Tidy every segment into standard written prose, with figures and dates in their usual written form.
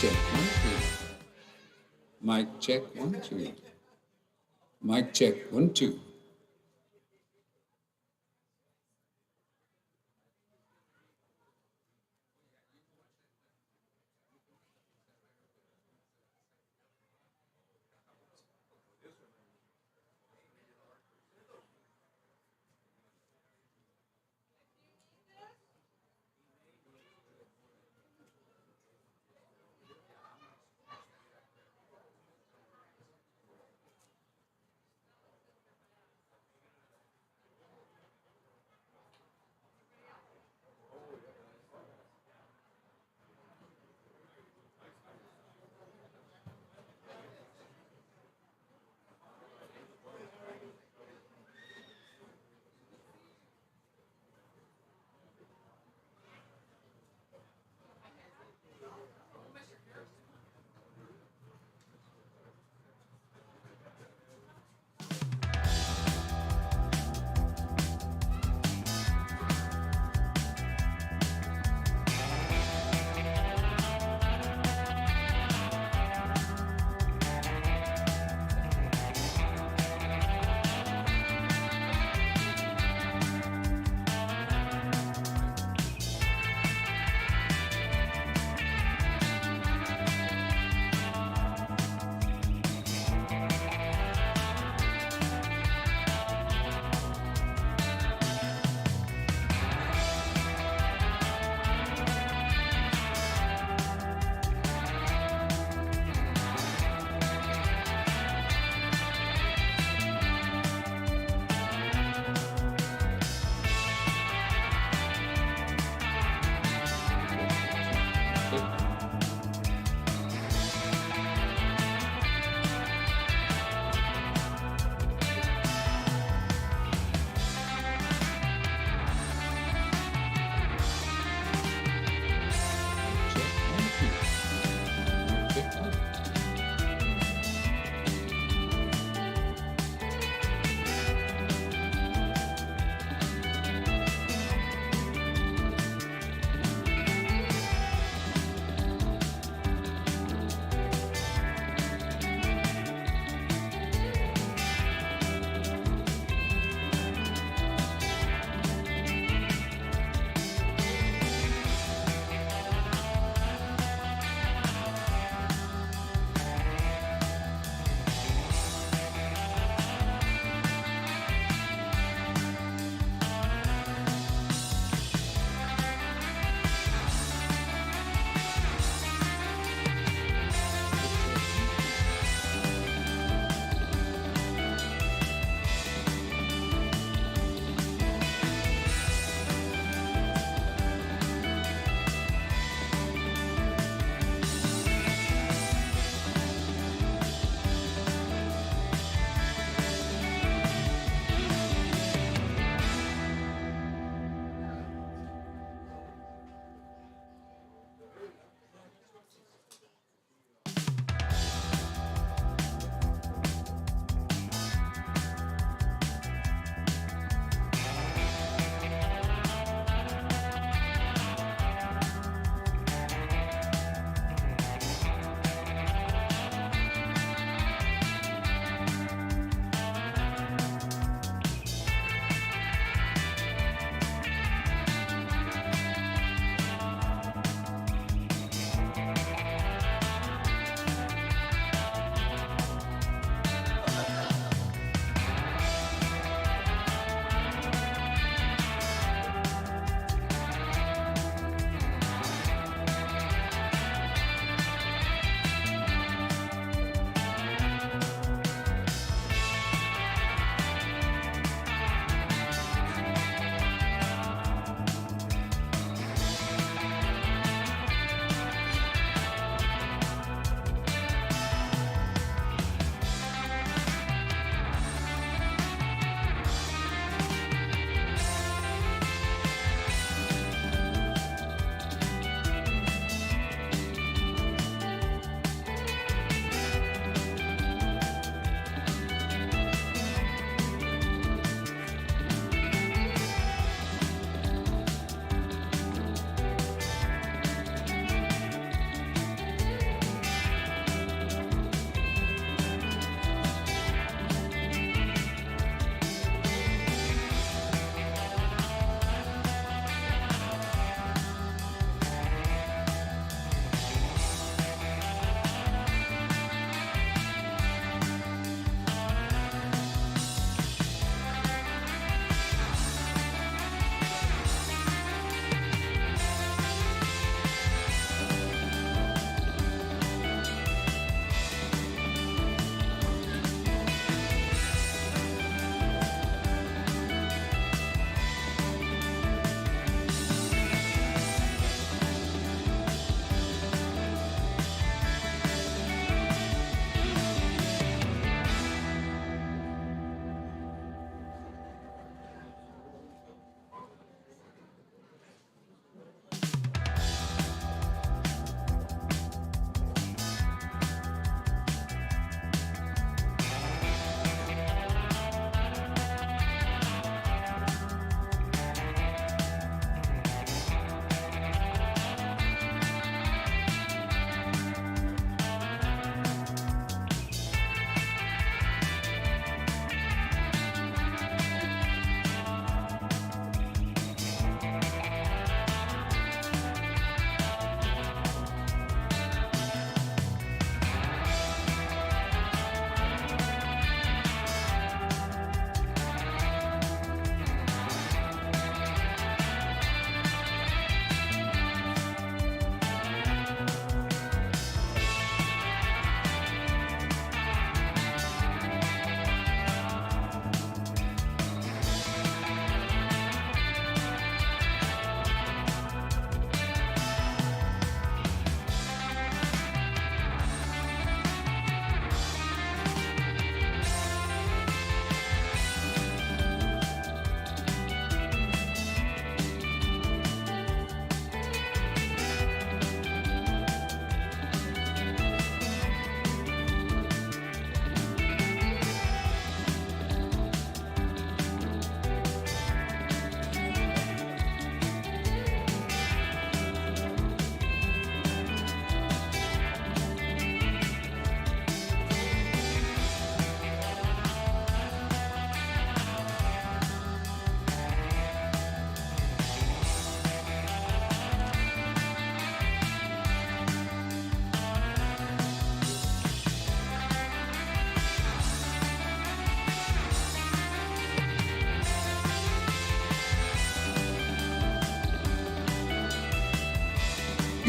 check, 1, 2. Mic check, 1, 2. Mic check, 1, 2.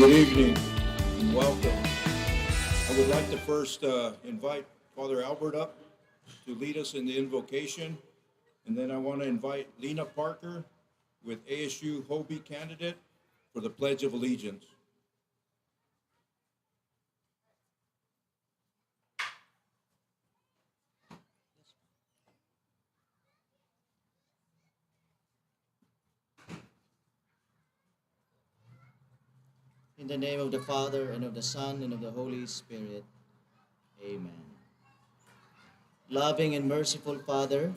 Good evening and welcome. I would like to first invite Father Albert up to lead us in the invocation. And then I want to invite Lena Parker with ASU Hobie candidate for the Pledge of Allegiance. In the name of the Father, and of the Son, and of the Holy Spirit. Amen. Loving and merciful Father,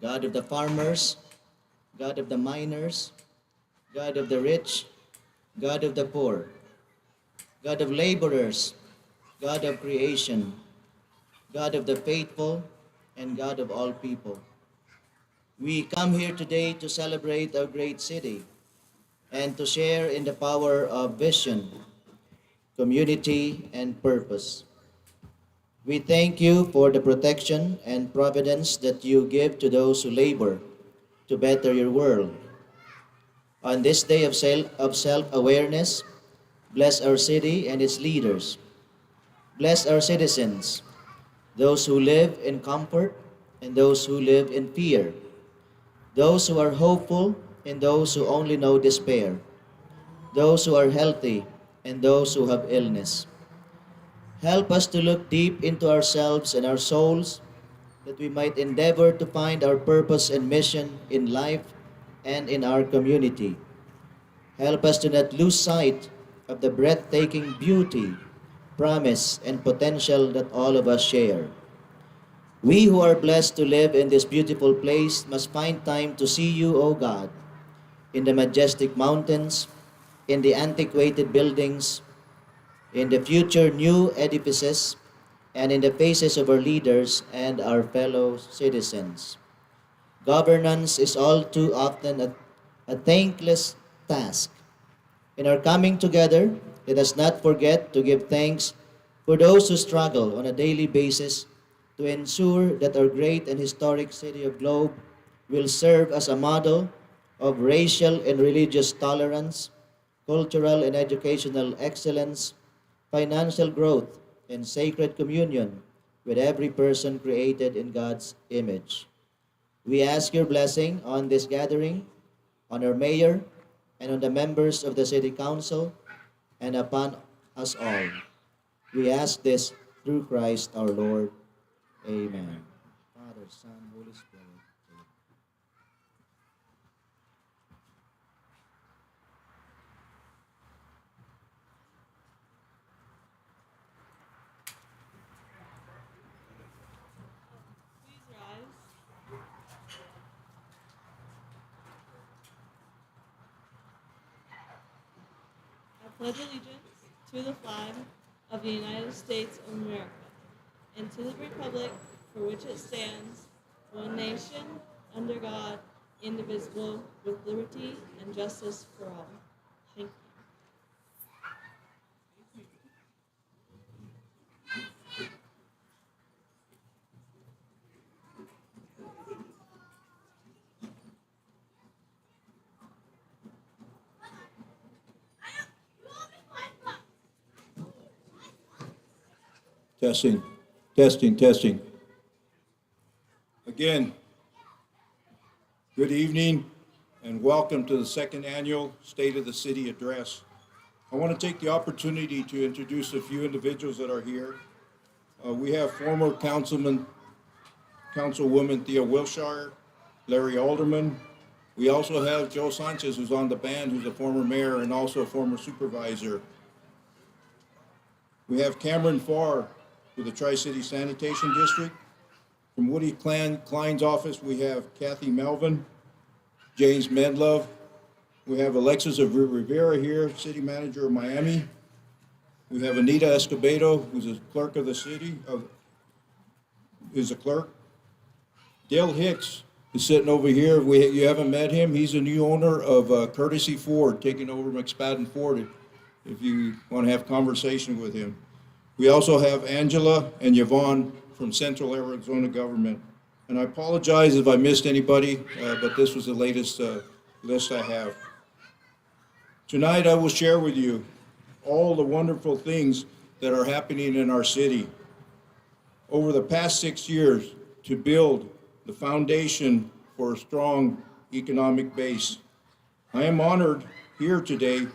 God of the farmers, God of the miners, God of the rich, God of the poor, God of laborers, God of creation, God of the faithful, and God of all people. We come here today to celebrate our great city and to share in the power of vision, community, and purpose. We thank you for the protection and providence that you give to those who labor to better your world. On this day of self-awareness, bless our city and its leaders. Bless our citizens, those who live in comfort and those who live in fear, those who are hopeful and those who only know despair, those who are healthy and those who have illness. Help us to look deep into ourselves and our souls, that we might endeavor to find our purpose and mission in life and in our community. Help us to not lose sight of the breathtaking beauty, promise, and potential that all of us share. We who are blessed to live in this beautiful place must find time to see you, O God, in the majestic mountains, in the antiquated buildings, in the future new edifices, and in the faces of our leaders and our fellow citizens. Governance is all too often a thankless task. In our coming together, let us not forget to give thanks for those who struggle on a daily basis to ensure that our great and historic city of Globe will serve as a model of racial and religious tolerance, cultural and educational excellence, financial growth, and sacred communion with every person created in God's image. We ask your blessing on this gathering, on our mayor, and on the members of the City Council, and upon us all. We ask this through Christ our Lord. Amen. Father, Son, Holy Spirit. Please rise. I pledge allegiance to the flag of the United States of America and to the republic for which it stands, one nation, under God, indivisible, with liberty and justice for all. Thank you. Testing, testing, testing. Again, good evening and welcome to the second annual State of the City Address. I want to take the opportunity to introduce a few individuals that are here. We have former Councilwoman Thea Wilshire, Larry Alderman. We also have Joe Sanchez, who's on the band, who's a former mayor and also a former supervisor. We have Cameron Farr with the Tri-City Sanitation District. From Woody Klein's office, we have Kathy Melvin, James Medlove. We have Alexis Rivera here, City Manager of Miami. We have Anita Escobedo, who's a clerk of the city, is a clerk. Dale Hicks is sitting over here. You haven't met him. He's a new owner of Courtesy Ford, taking over McSpadden Ford, if you want to have conversation with him. We also have Angela and Yvonne from Central Arizona Government. And I apologize if I missed anybody, but this was the latest list I have. Tonight I will share with you all the wonderful things that are happening in our city. Over the past 6 years, to build the foundation for a strong economic base. I am honored here today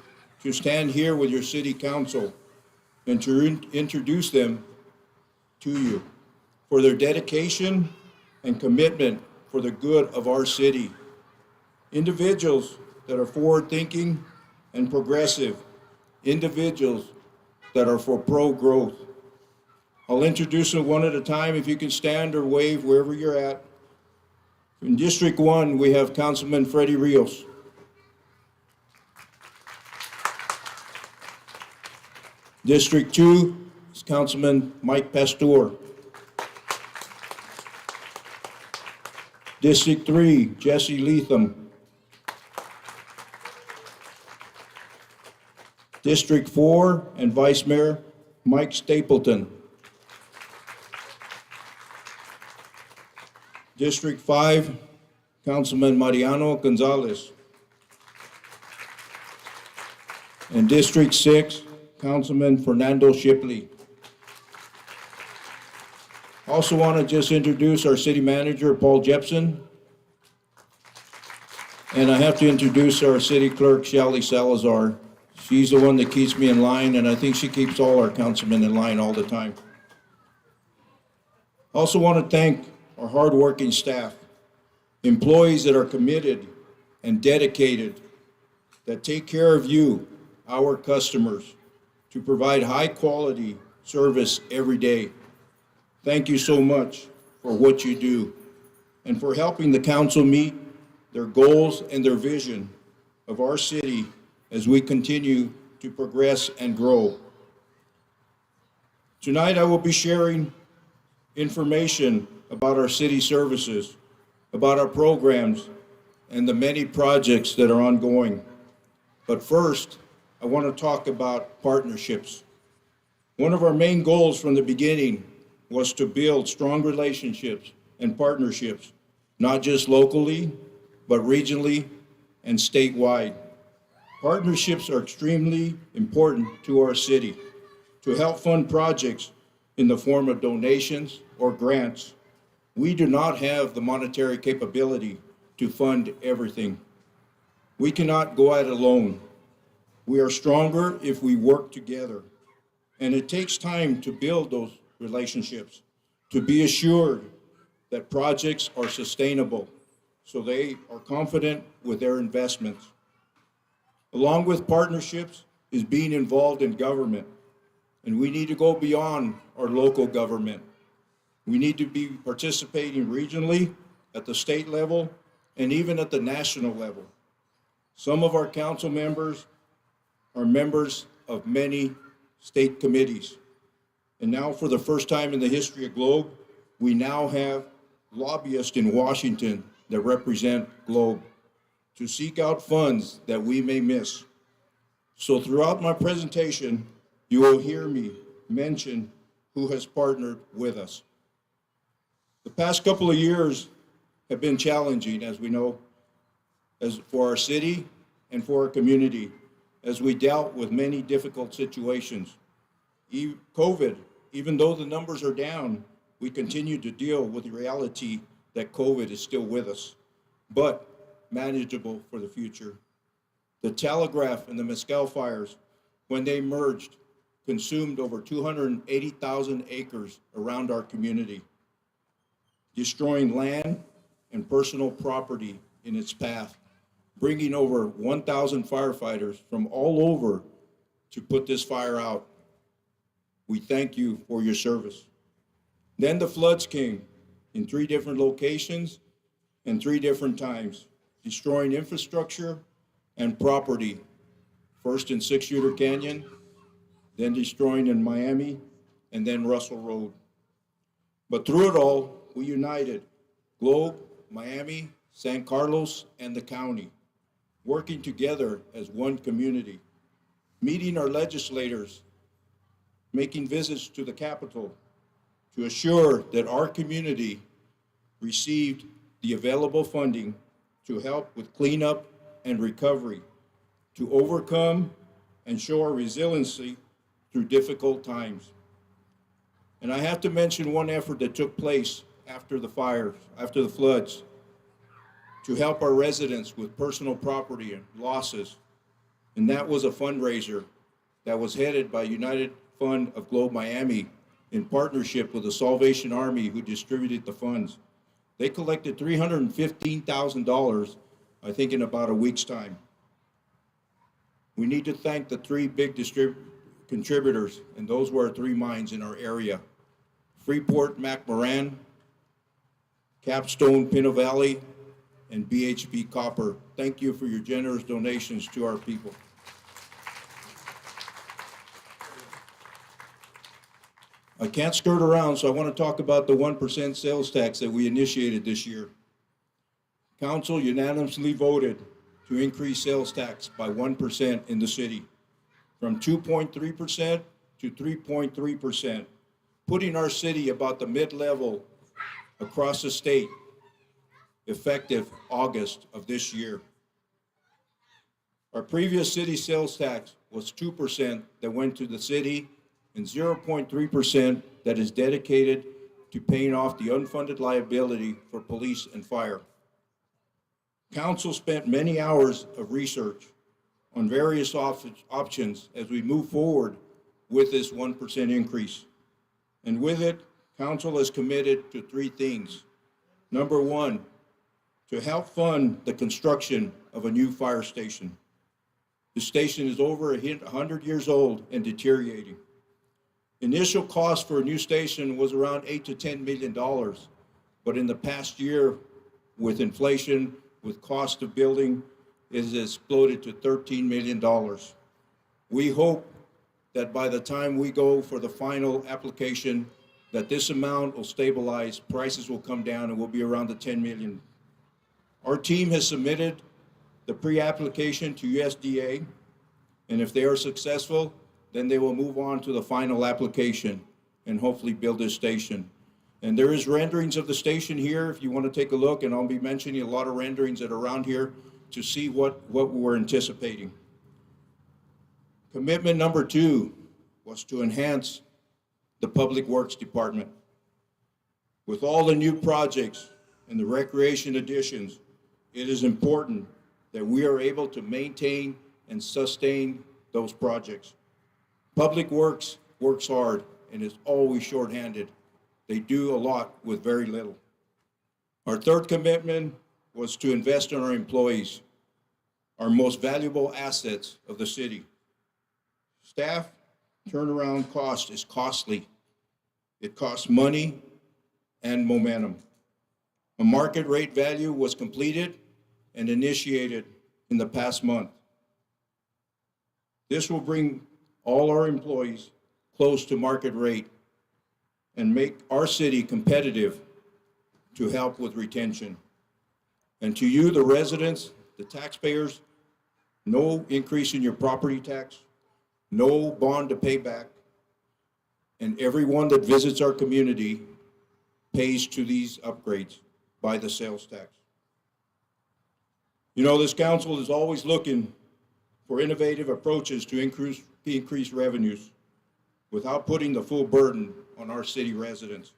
to stand here with your city council and to introduce them to you for their dedication and commitment for the good of our city. Individuals that are forward-thinking and progressive, individuals that are for pro-growth. I'll introduce them one at a time. If you can stand or wave wherever you're at. In District 1, we have Councilman Freddie Rios. District 2 is Councilman Mike Pastor. District 3, Jesse Leatham. District 4 and Vice Mayor Mike Stapleton. District 5, Councilman Mariano Gonzalez. And District 6, Councilman Fernando Shipley. Also want to just introduce our city manager, Paul Jepson. And I have to introduce our city clerk, Shelley Salazar. She's the one that keeps me in line, and I think she keeps all our councilmen in line all the time. Also want to thank our hardworking staff, employees that are committed and dedicated, that take care of you, our customers, to provide high-quality service every day. Thank you so much for what you do and for helping the council meet their goals and their vision of our city as we continue to progress and grow. Tonight, I will be sharing information about our city services, about our programs, and the many projects that are ongoing. But first, I want to talk about partnerships. One of our main goals from the beginning was to build strong relationships and partnerships, not just locally, but regionally and statewide. Partnerships are extremely important to our city to help fund projects in the form of donations or grants. We do not have the monetary capability to fund everything. We cannot go at it alone. We are stronger if we work together. And it takes time to build those relationships, to be assured that projects are sustainable, so they are confident with their investments. Along with partnerships is being involved in government, and we need to go beyond our local government. We need to be participating regionally, at the state level, and even at the national level. Some of our council members are members of many state committees. And now, for the first time in the history of Globe, we now have lobbyists in Washington that represent Globe to seek out funds that we may miss. So throughout my presentation, you will hear me mention who has partnered with us. The past couple of years have been challenging, as we know, as for our city and for our community, as we dealt with many difficult situations. COVID, even though the numbers are down, we continue to deal with the reality that COVID is still with us, but manageable for the future. The Telegraph and the Mescal fires, when they merged, consumed over 280,000 acres around our community, destroying land and personal property in its path, bringing over 1,000 firefighters from all over to put this fire out. We thank you for your service. Then the floods came in 3 different locations and 3 different times, destroying infrastructure and property, first in 6 Shooter Canyon, then destroying in Miami, and then Russell Road. But through it all, we united, Globe, Miami, San Carlos, and the county, working together as one community, meeting our legislators, making visits to the Capitol to assure that our community received the available funding to help with cleanup and recovery, to overcome and show our resiliency through difficult times. And I have to mention one effort that took place after the fires, after the floods, to help our residents with personal property and losses. And that was a fundraiser that was headed by United Fund of Globe Miami in partnership with the Salvation Army, who distributed the funds. They collected $315,000, I think, in about a week's time. We need to thank the three big contributors, and those were our three mines in our area: Freeport McMoran, Capstone Pinto Valley, and BHP Copper. Thank you for your generous donations to our people. I can't skirt around, so I want to talk about the 1% sales tax that we initiated this year. Council unanimously voted to increase sales tax by 1% in the city, from 2.3% to 3.3%, putting our city about the mid-level across the state, effective August of this year. Our previous city sales tax was 2% that went to the city and 0.3% that is dedicated to paying off the unfunded liability for police and fire. Council spent many hours of research on various options as we move forward with this 1% increase. And with it, Council is committed to three things. Number one, to help fund the construction of a new fire station. The station is over 100 years old and deteriorating. Initial cost for a new station was around $8 to $10 million, but in the past year, with inflation, with cost of building, it has exploded to $13 million. We hope that by the time we go for the final application, that this amount will stabilize, prices will come down, and will be around the $10 million. Our team has submitted the pre-application to USDA, and if they are successful, then they will move on to the final application and hopefully build this station. And there is renderings of the station here if you want to take a look, and I'll be mentioning a lot of renderings that are around here to see what we're anticipating. Commitment number two was to enhance the Public Works Department. With all the new projects and the recreation additions, it is important that we are able to maintain and sustain those projects. Public Works works hard and is always shorthanded. They do a lot with very little. Our third commitment was to invest in our employees, our most valuable assets of the city. Staff turnaround cost is costly. It costs money and momentum. A market rate value was completed and initiated in the past month. This will bring all our employees close to market rate and make our city competitive to help with retention. And to you, the residents, the taxpayers, no increase in your property tax, no bond to pay back, and everyone that visits our community pays to these upgrades by the sales tax. You know, this council is always looking for innovative approaches to increase revenues without putting the full burden on our city residents,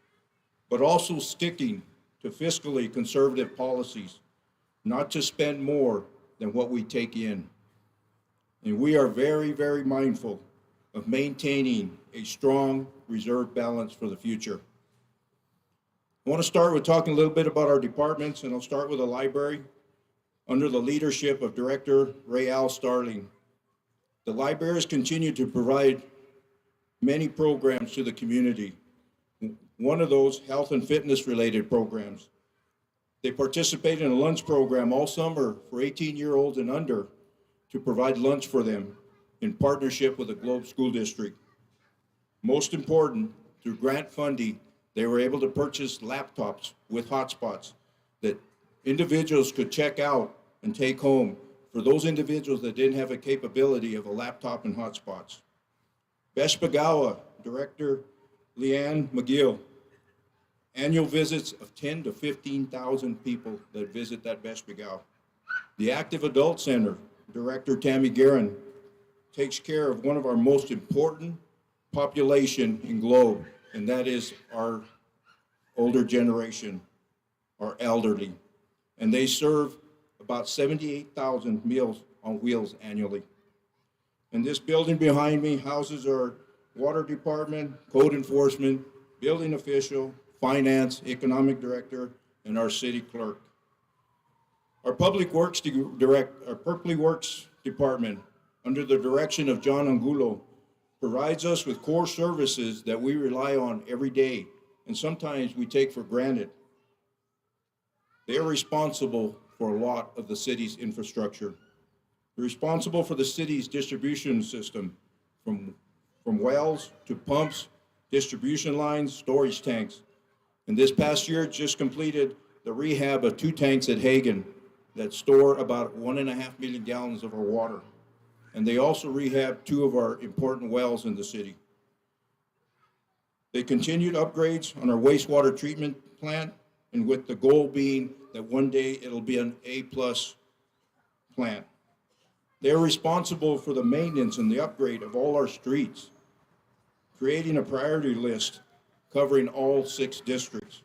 but also sticking to fiscally conservative policies, not to spend more than what we take in. And we are very, very mindful of maintaining a strong reserve balance for the future. I want to start with talking a little bit about our departments, and I'll start with the library. Under the leadership of Director Ray-Al Starling, the libraries continue to provide many programs to the community. One of those, health and fitness related programs. They participate in a lunch program all summer for 18-year-olds and under to provide lunch for them in partnership with the Globe School District. Most important, through grant funding, they were able to purchase laptops with hotspots that individuals could check out and take home for those individuals that didn't have a capability of a laptop and hotspots. Beshpagawa, Director Leanne McGill, annual visits of 10 to 15,000 people that visit that Beshpagawa. The Active Adult Center, Director Tammy Guerin, takes care of one of our most important population in Globe, and that is our older generation, our elderly. And they serve about 78,000 Meals on Wheels annually. And this building behind me houses our water department, code enforcement, building official, finance, economic director, and our city clerk. Our Public Works Department, under the direction of John Angulo, provides us with core services that we rely on every day, and sometimes we take for granted. They are responsible for a lot of the city's infrastructure. They're responsible for the city's distribution system, from wells to pumps, distribution lines, storage tanks. And this past year just completed the rehab of 2 tanks at Hagen that store about 1.5 million gallons of our water. And they also rehabbed 2 of our important wells in the city. They continued upgrades on our wastewater treatment plant, and with the goal being that one day it'll be an A+ plant. They're responsible for the maintenance and the upgrade of all our streets, creating a priority list covering all 6 districts,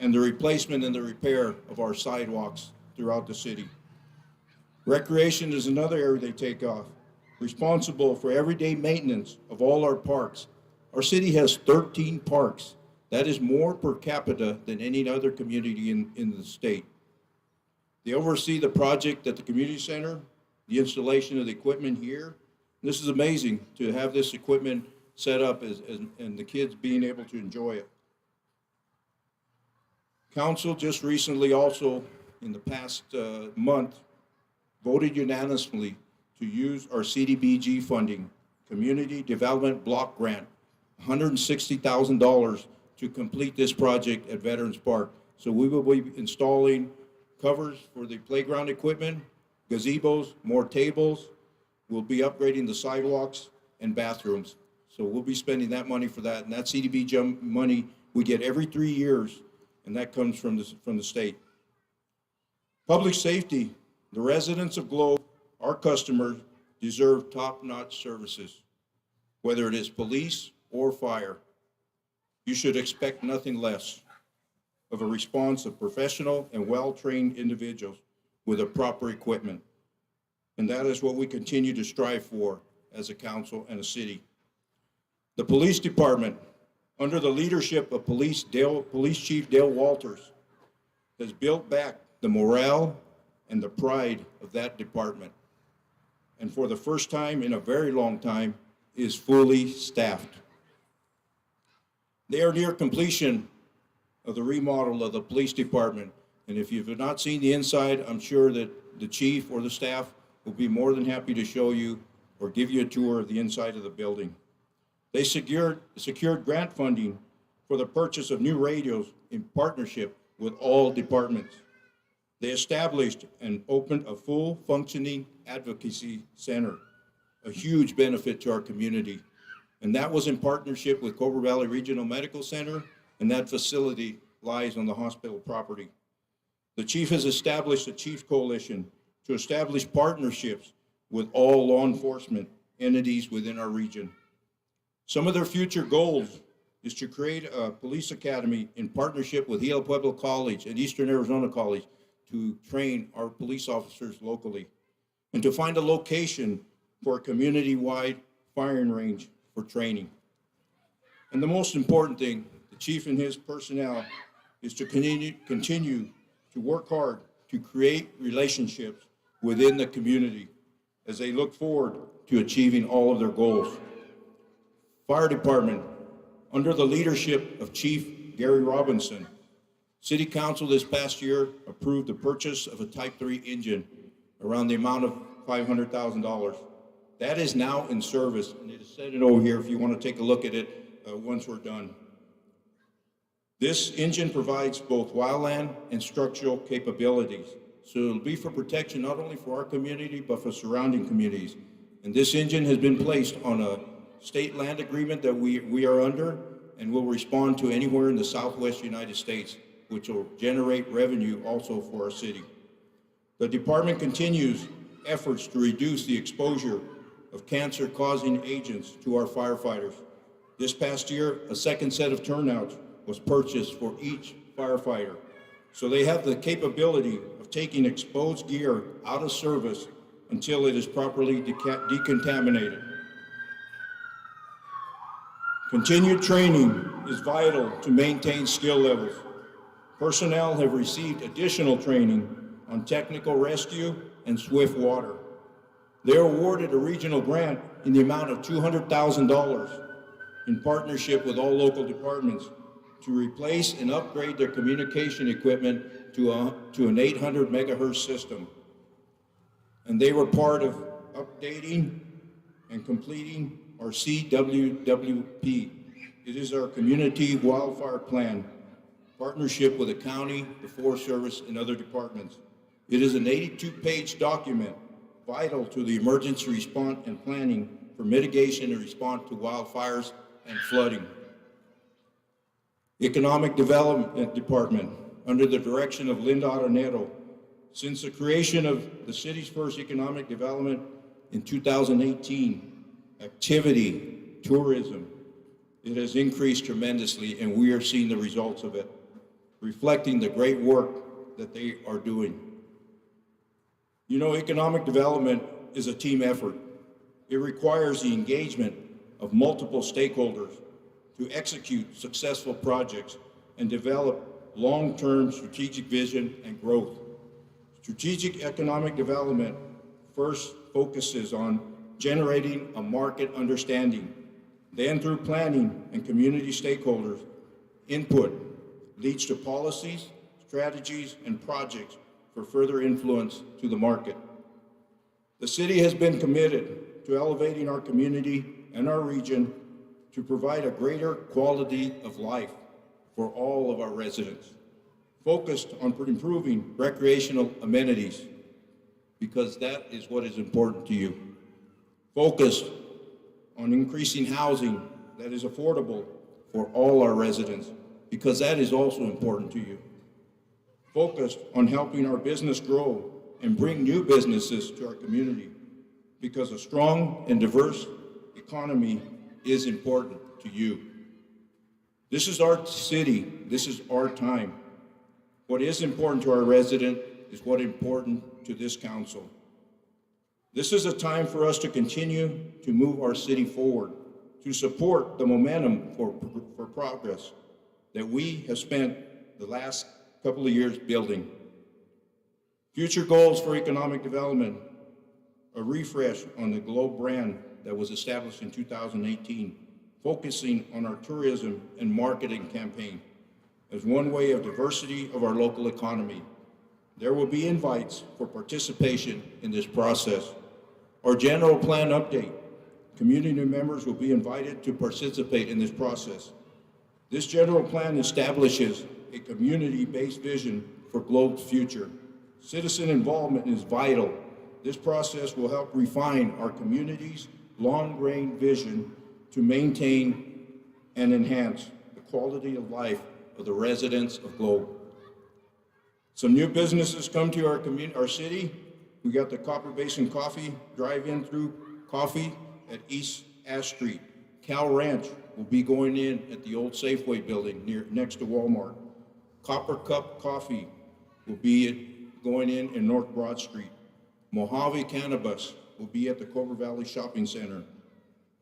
and the replacement and the repair of our sidewalks throughout the city. Recreation is another area they take off, responsible for everyday maintenance of all our parks. Our city has 13 parks. That is more per capita than any other community in the state. They oversee the project at the community center, the installation of the equipment here. This is amazing to have this equipment set up and the kids being able to enjoy it. Council just recently also, in the past month, voted unanimously to use our CDBG funding, Community Development Block Grant, $160,000 to complete this project at Veterans Park. So we will be installing covers for the playground equipment, gazebos, more tables. We'll be upgrading the sidewalks and bathrooms. So we'll be spending that money for that. And that CDBG money we get every 3 years, and that comes from the state. Public safety, the residents of Globe, our customers, deserve top-notch services, whether it is police or fire. You should expect nothing less of a response of professional and well-trained individuals with the proper equipment. And that is what we continue to strive for as a council and a city. The police department, under the leadership of Police Chief Dale Walters, has built back the morale and the pride of that department. And for the first time in a very long time, is fully staffed. They are near completion of the remodel of the police department. And if you've not seen the inside, I'm sure that the chief or the staff will be more than happy to show you or give you a tour of the inside of the building. They secured grant funding for the purchase of new radios in partnership with all departments. They established and opened a full functioning advocacy center, a huge benefit to our community. And that was in partnership with Cobra Valley Regional Medical Center, and that facility lies on the hospital property. The chief has established a Chiefs Coalition to establish partnerships with all law enforcement entities within our region. Some of their future goals is to create a police academy in partnership with Gila Pueblo College and Eastern Arizona College to train our police officers locally, and to find a location for a community-wide firing range for training. And the most important thing, the chief and his personnel, is to continue to work hard to create relationships within the community as they look forward to achieving all of their goals. Fire department, under the leadership of Chief Gary Robinson, City Council this past year approved the purchase of a Type 3 engine around the amount of $500,000. That is now in service, and it is set it over here if you want to take a look at it once we're done. This engine provides both wildland and structural capabilities. So it'll be for protection not only for our community, but for surrounding communities. And this engine has been placed on a state land agreement that we are under, and will respond to anywhere in the Southwest United States, which will generate revenue also for our city. The department continues efforts to reduce the exposure of cancer-causing agents to our firefighters. This past year, a second set of turnouts was purchased for each firefighter, so they have the capability of taking exposed gear out of service until it is properly decontaminated. Continued training is vital to maintain skill levels. Personnel have received additional training on technical rescue and swift water. They are awarded a regional grant in the amount of $200,000 in partnership with all local departments to replace and upgrade their communication equipment to an 800 megahertz system. And they were part of updating and completing our CWWP. It is our community wildfire plan, partnership with the county, the Forest Service, and other departments. It is an 82-page document vital to the emergency response and planning for mitigation and response to wildfires and flooding. Economic Development Department, under the direction of Linda Aranero, since the creation of the city's first economic development in 2018, activity, tourism, it has increased tremendously, and we are seeing the results of it, reflecting the great work that they are doing. You know, economic development is a team effort. It requires the engagement of multiple stakeholders to execute successful projects and develop long-term strategic vision and growth. Strategic economic development first focuses on generating a market understanding. Then through planning and community stakeholders, input leads to policies, strategies, and projects for further influence to the market. The city has been committed to elevating our community and our region to provide a greater quality of life for all of our residents, focused on improving recreational amenities, because that is what is important to you. Focused on increasing housing that is affordable for all our residents, because that is also important to you. Focused on helping our business grow and bring new businesses to our community, because a strong and diverse economy is important to you. This is our city, this is our time. What is important to our resident is what is important to this council. This is a time for us to continue to move our city forward, to support the momentum for progress that we have spent the last couple of years building. Future goals for economic development, a refresh on the Globe brand that was established in 2018, focusing on our tourism and marketing campaign as one way of diversity of our local economy. There will be invites for participation in this process. Our general plan update, community members will be invited to participate in this process. This general plan establishes a community-based vision for Globe's future. Citizen involvement is vital. This process will help refine our community's long-range vision to maintain and enhance the quality of life of the residents of Globe. Some new businesses come to our city. We got the Copper Basin Coffee drive-in through coffee at East Ash Street. Cal Ranch will be going in at the old Safeway building next to Walmart. Copper Cup Coffee will be going in North Broad Street. Mojave Cannabis will be at the Cobra Valley Shopping Center.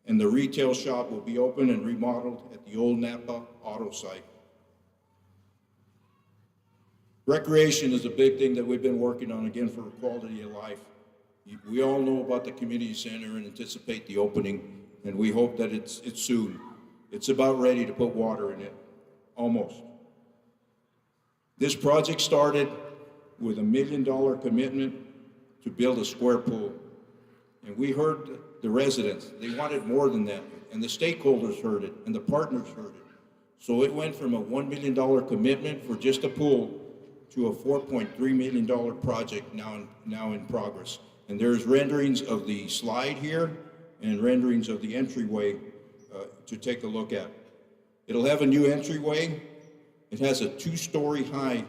And the retail shop will be open and remodeled at the old Napa Auto site. Recreation is a big thing that we've been working on, again, for quality of life. We all know about the community center and anticipate the opening, and we hope that it's soon. It's about ready to put water in it, almost. This project started with $1 million commitment to build a square pool. And we heard the residents, they wanted more than that. And the stakeholders heard it, and the partners heard it. So it went from a $1 million commitment for just a pool to a $4.3 million project now in progress. And there's renderings of the slide here and renderings of the entryway to take a look at. It'll have a new entryway. It has a 2-story high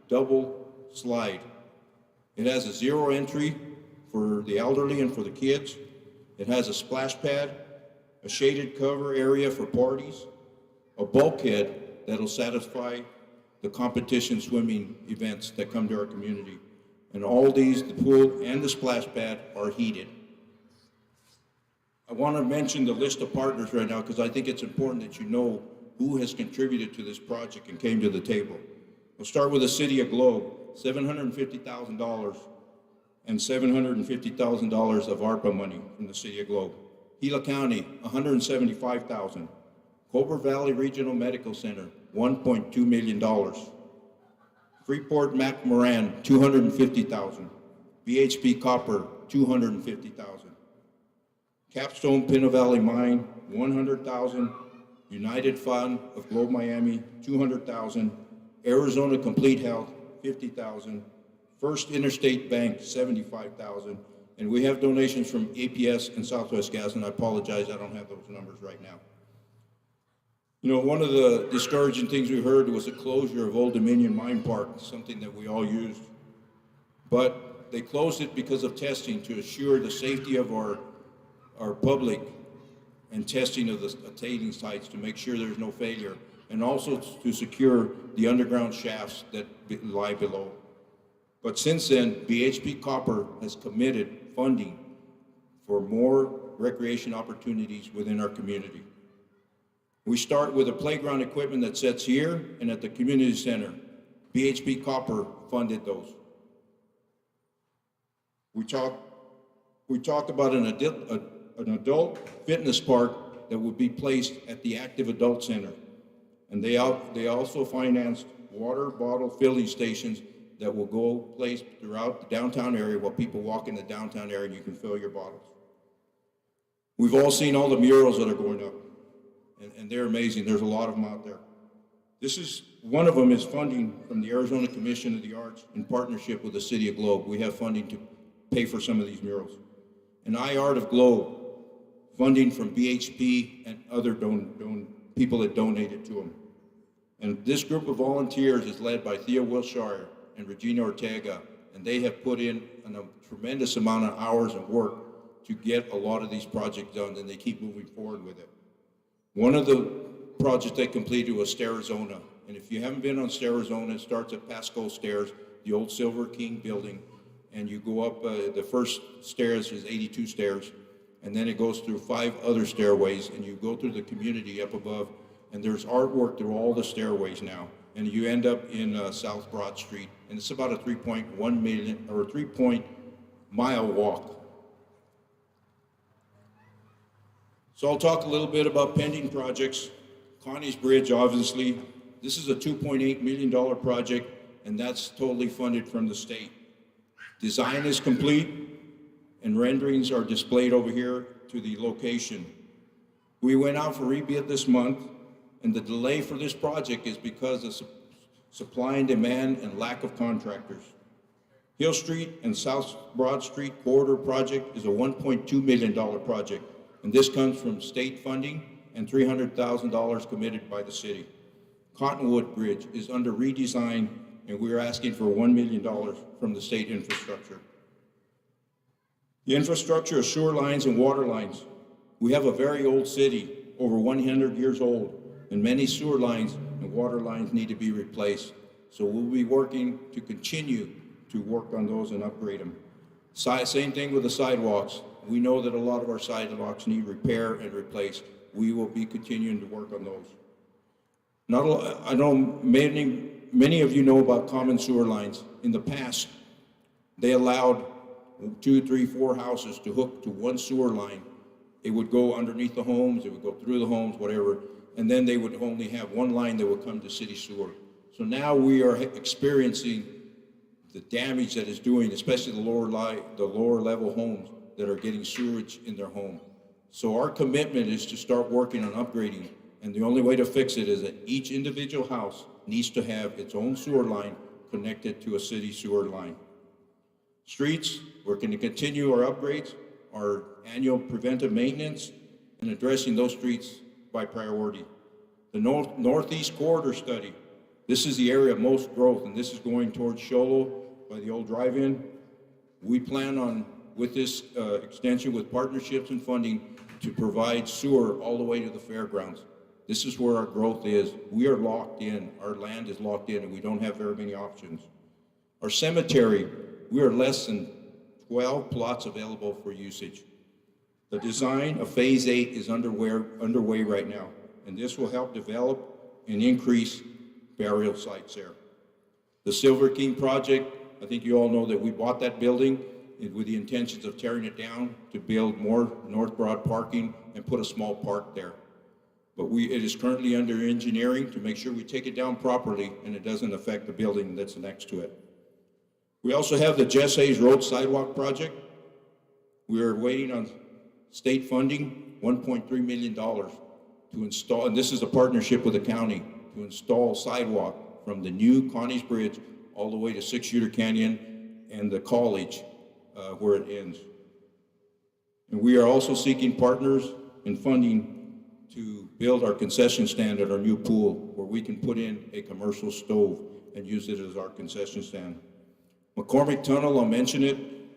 double slide. It has a 0 entry for the elderly and for the kids. It has a splash pad, a shaded cover area for parties, a bulkhead that'll satisfy the competition swimming events that come to our community. And all these, the pool and the splash pad, are heated. I want to mention the list of partners right now because I think it's important that you know who has contributed to this project and came to the table. We'll start with the City of Globe, $750,000 and $750,000 of ARPA money from the City of Globe. Gila County, $175,000. Cobra Valley Regional Medical Center, $1.2 million. Freeport McMoran, $250,000. BHP Copper, $250,000. Capstone Pinto Valley Mine, $100,000. United Fund of Globe Miami, $200,000. Arizona Complete Health, $50,000. First Interstate Bank, $75,000. And we have donations from APS and Southwest Gas, and I apologize, I don't have those numbers right now. You know, one of the discouraging things we heard was the closure of Old Dominion Mine Park, something that we all used. But they closed it because of testing to assure the safety of our public and testing of the tailings sites to make sure there's no failure, and also to secure the underground shafts that lie below. But since then, BHP Copper has committed funding for more recreation opportunities within our community. We start with the playground equipment that sits here and at the community center. BHP Copper funded those. We talked about an adult fitness park that would be placed at the active adult center. And they also financed water bottle filling stations that will go placed throughout the downtown area while people walk in the downtown area and you can fill your bottles. We've all seen all the murals that are going up, and they're amazing. There's a lot of them out there. One of them is funding from the Arizona Commission of the Arts in partnership with the City of Globe. We have funding to pay for some of these murals. And iArt of Globe, funding from BHP and other people that donated to them. And this group of volunteers is led by Thea Wilshire and Regina Ortega, and they have put in a tremendous amount of hours and work to get a lot of these projects done, and they keep moving forward with it. One of the projects they completed was Stairzona, and if you haven't been on Stairzona, it starts at Pasco Stairs, the old Silver King building, and you go up, the first stairs is 82 stairs, and then it goes through 5 other stairways, and you go through the community up above, and there's artwork through all the stairways now, and you end up in South Broad Street, and it's about a 3-mile walk. So I'll talk a little bit about pending projects. Connie's Bridge, obviously. This is a $2.8 million project, and that's totally funded from the state. Design is complete, and renderings are displayed over here to the location. We went out for rebid this month, and the delay for this project is because of supply and demand and lack of contractors. Hill Street and South Broad Street corridor project is a $1.2 million project, and this comes from state funding and $300,000 committed by the city. Cottonwood Bridge is under redesign, and we're asking for $1 million from the state infrastructure. The infrastructure of sewer lines and water lines. We have a very old city, over 100 years old, and many sewer lines and water lines need to be replaced. So we'll be working to continue to work on those and upgrade them. Same thing with the sidewalks. We know that a lot of our sidewalks need repair and replace. We will be continuing to work on those. I know many of you know about common sewer lines. In the past, they allowed 2, 3, 4 houses to hook to one sewer line. It would go underneath the homes, it would go through the homes, whatever, and then they would only have one line that would come to city sewer. So now we are experiencing the damage that it's doing, especially the lower level homes that are getting sewage in their home. So our commitment is to start working on upgrading, and the only way to fix it is that each individual house needs to have its own sewer line connected to a city sewer line. Streets, we're going to continue our upgrades, our annual preventive maintenance, and addressing those streets by priority. The Northeast Corridor Study, this is the area of most growth, and this is going towards Sholo by the old drive-in. We plan on with this extension with partnerships and funding to provide sewer all the way to the fairgrounds. This is where our growth is. We are locked in. Our land is locked in, and we don't have very many options. Our cemetery, we are less than 12 plots available for usage. The design of Phase 8 is underway right now, and this will help develop and increase burial sites there. The Silver King project, I think you all know that we bought that building with the intentions of tearing it down to build more North Broad parking and put a small park there. But it is currently under engineering to make sure we take it down properly and it doesn't affect the building that's next to it. We also have the Jess Hayes Road Sidewalk Project. We are waiting on state funding, $1.3 million to install, and this is a partnership with the county, to install sidewalk from the new Connie's Bridge all the way to Six Shooter Canyon and the college where it ends. And we are also seeking partners and funding to build our concession stand at our new pool where we can put in a commercial stove and use it as our concession stand. Mccormick Tunnel, I'll mention it.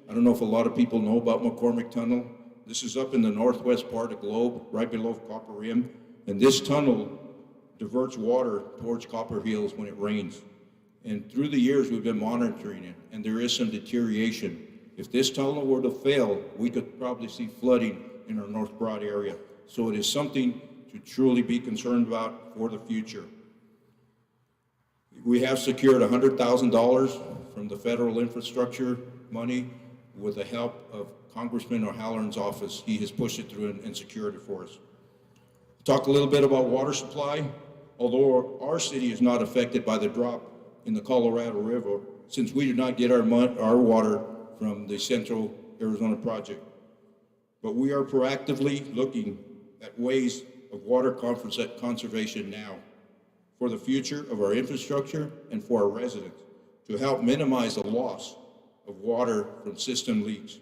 I don't know if a lot of people know about Mccormick Tunnel. This is up in the northwest part of Globe, right below Copper Rim. And this tunnel diverts water towards Copper Hills when it rains. And through the years, we've been monitoring it, and there is some deterioration. If this tunnel were to fail, we could probably see flooding in our North Broad area. So it is something to truly be concerned about for the future. We have secured $100,000 from the federal infrastructure money with the help of Congressman O'Halloran's office. He has pushed it through and secured it for us. Talk a little bit about water supply. Although our city is not affected by the drop in the Colorado River, since we do not get our water from the Central Arizona Project. But we are proactively looking at ways of water conservation now for the future of our infrastructure and for our residents to help minimize the loss of water from system leaks.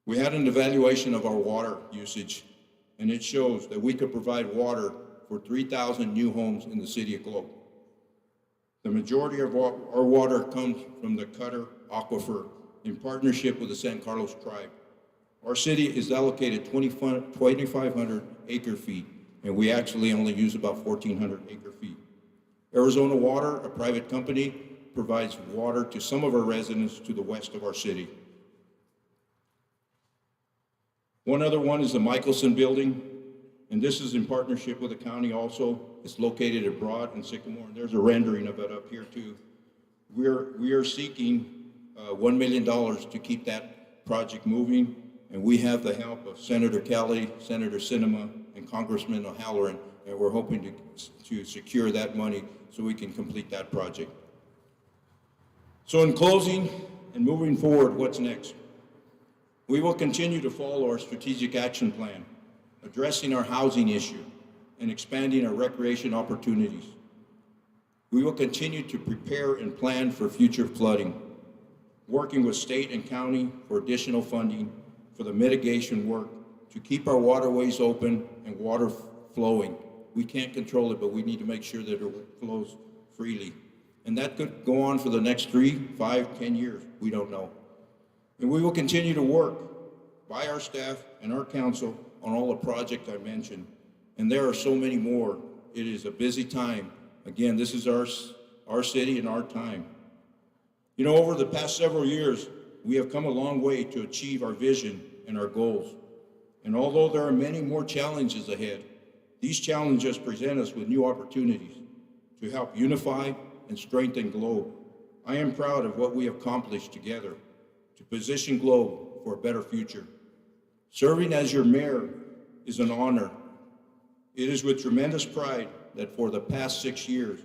We had an evaluation of our water usage, and it shows that we could provide water for 3,000 new homes in the city of Globe. The majority of our water comes from the Cutter Aquifer in partnership with the San Carlos tribe. Our city is allocated 2,500 acre feet, and we actually only use about 1,400 acre feet. Arizona Water, a private company, provides water to some of our residents to the west of our city. One other one is the Michelson Building, and this is in partnership with the county also. It's located at Broad and Sycamore, and there's a rendering of it up here too. We are seeking $1 million to keep that project moving, and we have the help of Senator Kelly, Senator Sinema, and Congressman O'Halloran, and we're hoping to secure that money so we can complete that project. So in closing and moving forward, what's next? We will continue to follow our strategic action plan, addressing our housing issue and expanding our recreation opportunities. We will continue to prepare and plan for future flooding, working with state and county for additional funding for the mitigation work to keep our waterways open and water flowing. We can't control it, but we need to make sure that it flows freely. And that could go on for the next 3, 5, 10 years. We don't know. And we will continue to work by our staff and our council on all the projects I mentioned. And there are so many more. It is a busy time. Again, this is our city and our time. You know, over the past several years, we have come a long way to achieve our vision and our goals. And although there are many more challenges ahead, these challenges present us with new opportunities to help unify and strengthen Globe. I am proud of what we have accomplished together to position Globe for a better future. Serving as your mayor is an honor. It is with tremendous pride that for the past 6 years,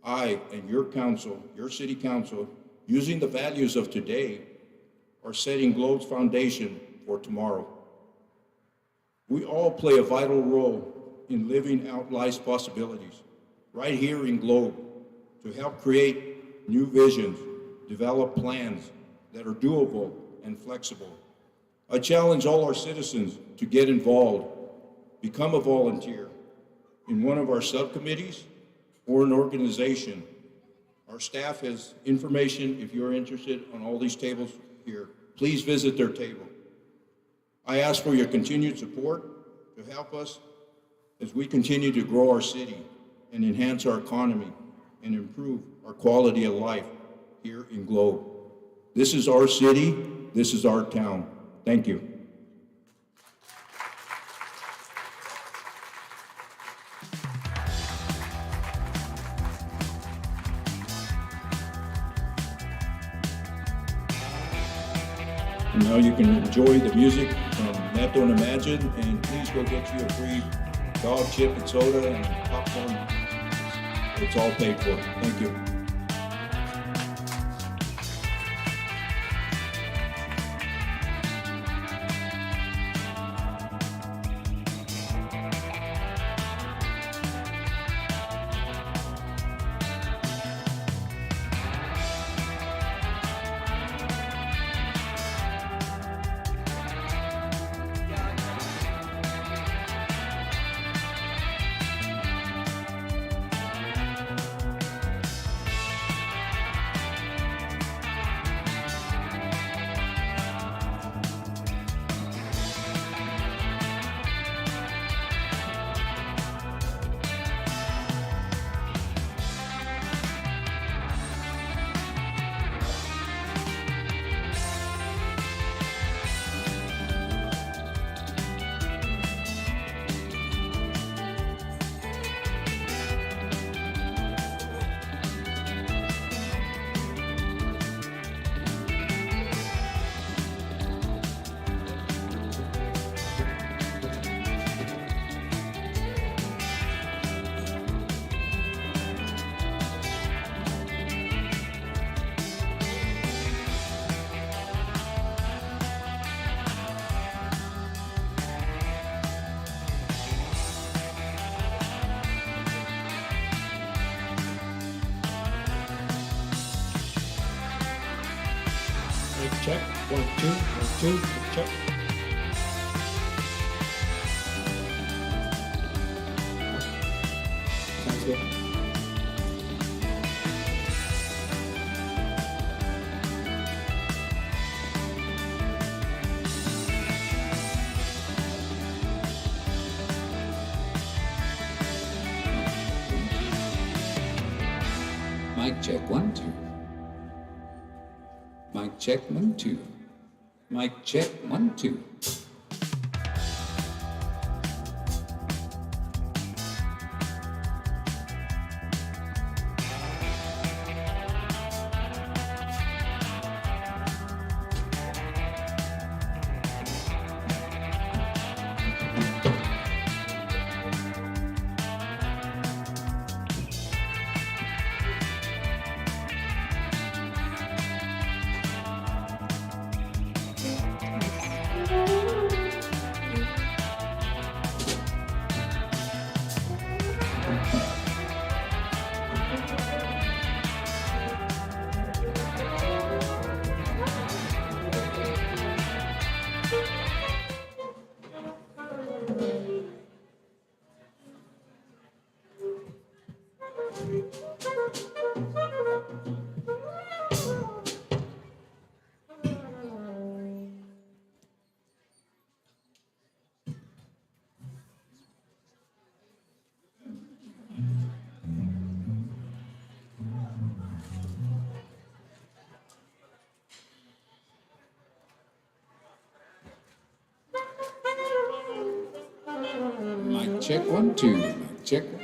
I and your council, your city council, using the values of today, are setting Globe's foundation for tomorrow. We all play a vital role in living out life's possibilities, right here in Globe, to help create new visions, develop plans that are doable and flexible. I challenge all our citizens to get involved, become a volunteer in one of our subcommittees or an organization. Our staff has information if you're interested on all these tables here. please visit their table. I ask for your continued support to help us as we continue to grow our city and enhance our economy and improve our quality of life here in Globe. This is our city. This is our town. Thank you. And now you can enjoy the music from Net Don't Imagine, and please go get you a free dog chip and soda and popcorn. It's all paid for. Thank you. Check, 1, 2, 1, 2, check. Sounds good. Mic check, 1, 2. Mic check, 1, 2. Mic check, 1, 2. Mic check, 1, 2. Mic check, 1.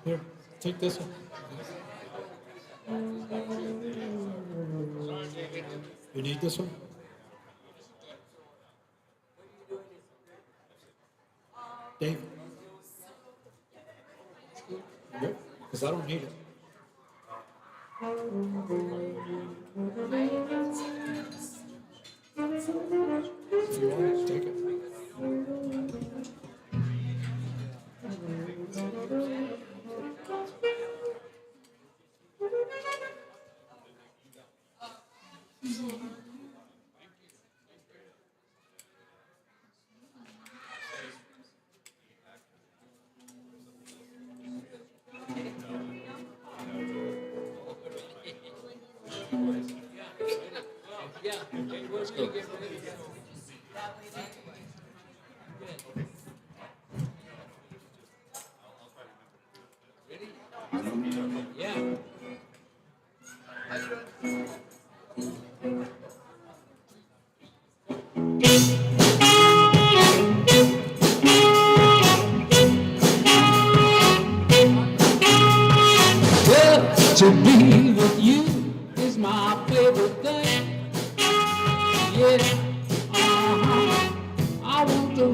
Here, take this one. You need this one? Dave? Good, because I don't need it. If you want it, take it. Let's go. Yeah. Well, to be with you is my favorite thing. Yeah, I want to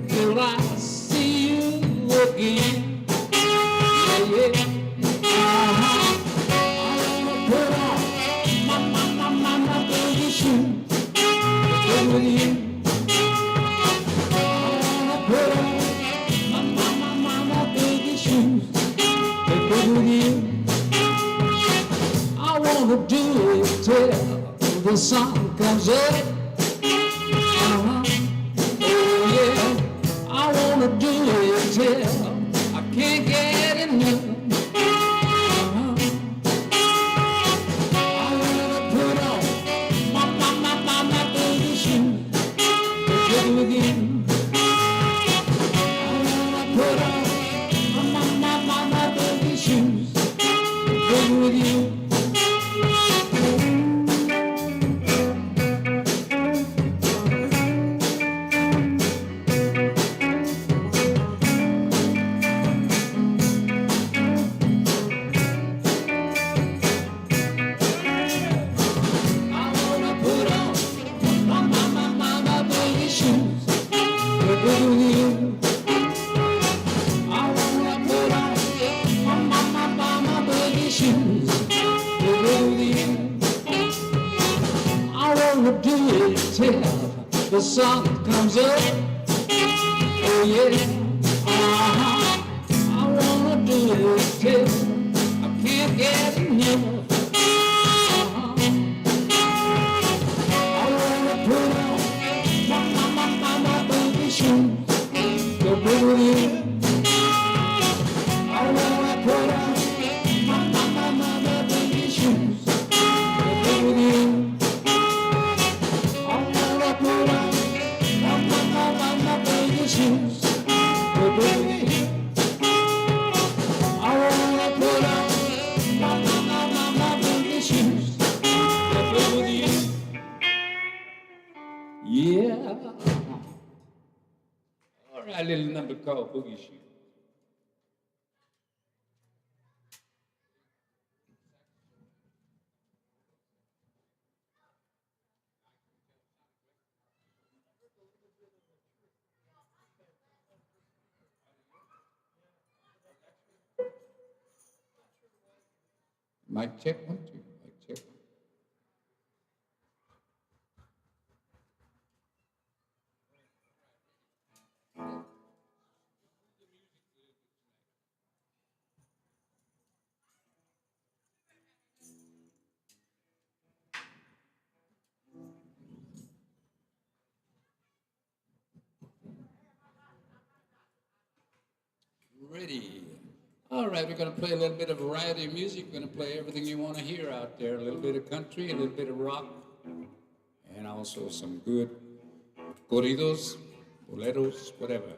till I see you again. Yeah, I wanna put on my baby shoes to go with you. I wanna put on my baby shoes to go with you. I wanna do it till the sun comes up. Oh yeah, I wanna do it till I can't get enough. I wanna put on my baby shoes to go with you. I wanna put on my baby shoes to go with you. The sun comes up, oh yeah, I wanna do it till I can't get enough. I wanna put on my baby shoes, go with you. I wanna put on my baby shoes, go with you. I wanna put on my baby shoes. called Boogie Shoe. Mic check, 1, 2. Mic check. Ready. All right, we're going to play a little bit of variety of music. We're going to play everything you want to hear out there. A little bit of country, a little bit of rock, and also some good corridos, boleros, whatever.